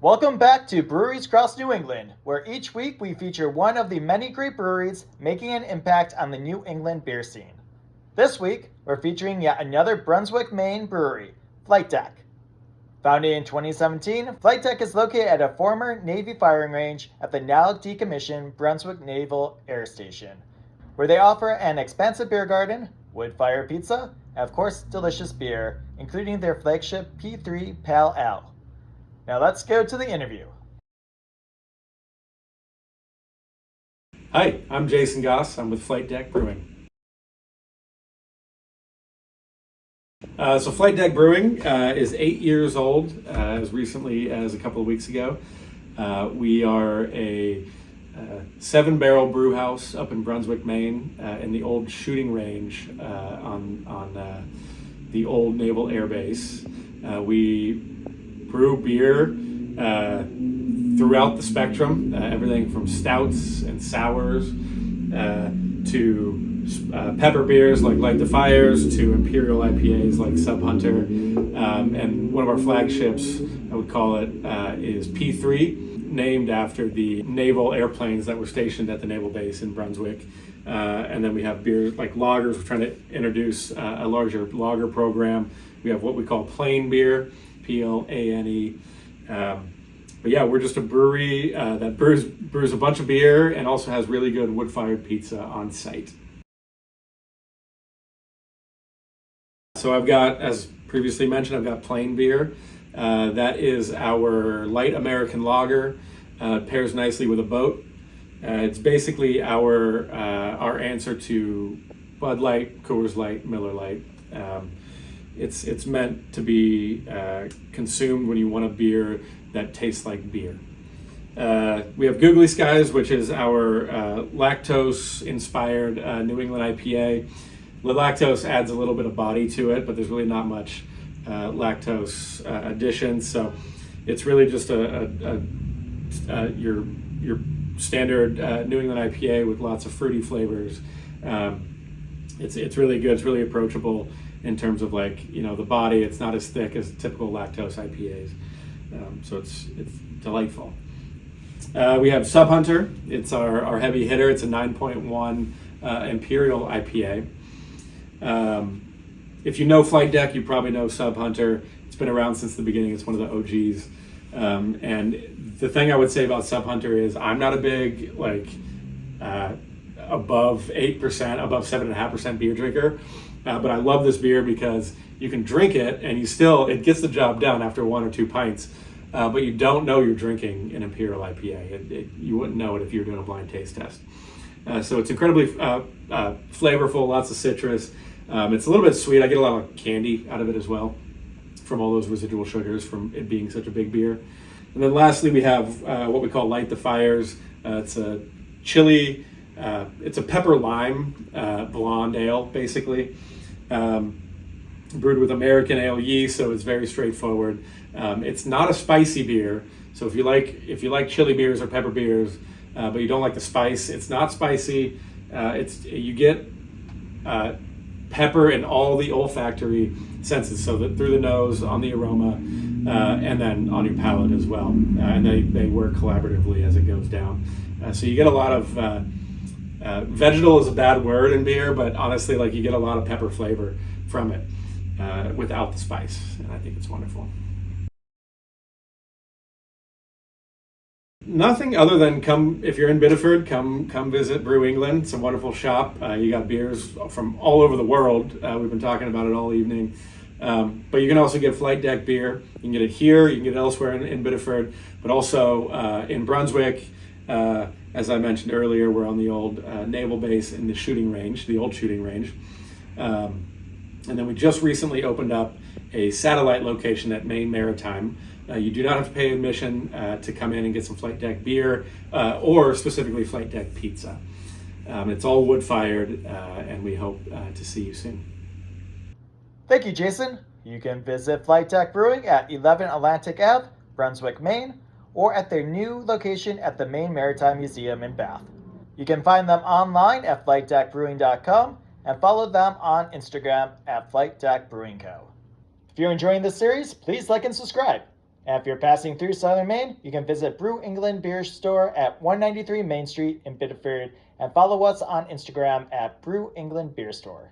Welcome back to Breweries Across New England, where each week we feature one of the many great breweries making an impact on the New England beer scene. This week, we're featuring yet another Brunswick, Maine brewery, Flight Deck. Founded in 2017, Flight Deck is located at a former Navy firing range at the now decommissioned Brunswick Naval Air Station, where they offer an expansive beer garden, wood-fired pizza, and of course, delicious beer, including their flagship P3 Pale Ale. Now let's go to the interview. Hi, I'm Jason Goss. I'm with Flight Deck Brewing. So Flight Deck Brewing is 8 years old, as recently as a couple of weeks ago. We are a 7-barrel brew house up in Brunswick, Maine, in the old shooting range on the old Naval Air Base. We brew beer throughout the spectrum, everything from stouts and sours to pepper beers like Light the Fires to Imperial IPAs like Sub Hunter. And one of our flagships, I would call it, is P3, named after the naval airplanes that were stationed at the naval base in Brunswick. And then we have beers like lagers. We're trying to introduce a larger lager program. We have what we call plain beer, Plane. But yeah, we're just a brewery that brews a bunch of beer and also has really good wood-fired pizza on site. So I've got, as previously mentioned, I've got plain beer. That is our light American lager. Pairs nicely with a boat. It's basically our answer to Bud Light, Coors Light, Miller Light. It's meant to be consumed when you want a beer that tastes like beer. We have Googly Skies, which is our lactose-inspired New England IPA. The lactose adds a little bit of body to it, but there's really not much lactose addition. So it's really just your standard New England IPA with lots of fruity flavors. It's really good. It's really approachable in terms of the body. It's not as thick as typical lactose IPAs. So it's delightful. We have Sub Hunter. It's our heavy hitter. It's a 9.1 Imperial IPA. If you know Flight Deck, you probably know Sub Hunter. It's been around since the beginning. It's one of the OGs. And the thing I would say about Sub Hunter is I'm not a big above 8%, above 7.5% beer drinker. But I love this beer because you can drink it and it gets the job done after 1 or 2 pints. But you don't know you're drinking an Imperial IPA. You wouldn't know it if you were doing a blind taste test. So it's incredibly flavorful, lots of citrus. It's a little bit sweet. I get a lot of candy out of it as well from all those residual sugars from it being such a big beer. And then lastly, we have what we call Light the Fires. It's a chili, it's a pepper lime blonde ale, basically. Brewed with American ale yeast, so it's very straightforward. It's not a spicy beer, so if you like chili beers or pepper beers, but you don't like the spice, it's not spicy. You get pepper in all the olfactory senses, so that through the nose, on the aroma, and then on your palate as well. And they work collaboratively as it goes down. So you get a lot of vegetal is a bad word in beer, but honestly, you get a lot of pepper flavor from it without the spice, and I think it's wonderful. Nothing other than if you're in Biddeford, come visit Brew England. It's a wonderful shop. You got beers from all over the world. We've been talking about it all evening. But you can also get Flight Deck beer. You can get it here, you can get it elsewhere in Biddeford, but also in Brunswick. As I mentioned earlier, we're on the old naval base in the shooting range, the old shooting range. And then we just recently opened up a satellite location at Maine Maritime. You do not have to pay admission to come in and get some Flight Deck beer or specifically Flight Deck pizza. It's all wood-fired, and we hope to see you soon. Thank you, Jason. You can visit Flight Deck Brewing at 11 Atlantic Ave, Brunswick, Maine, or at their new location at the Maine Maritime Museum in Bath. You can find them online at flightdeckbrewing.com and follow them on Instagram at Flight Deck Brewing Co. If you're enjoying this series, please like and subscribe. And if you're passing through Southern Maine, you can visit Brew England Beer Store at 193 Main Street in Biddeford and follow us on Instagram at Brew England Beer Store.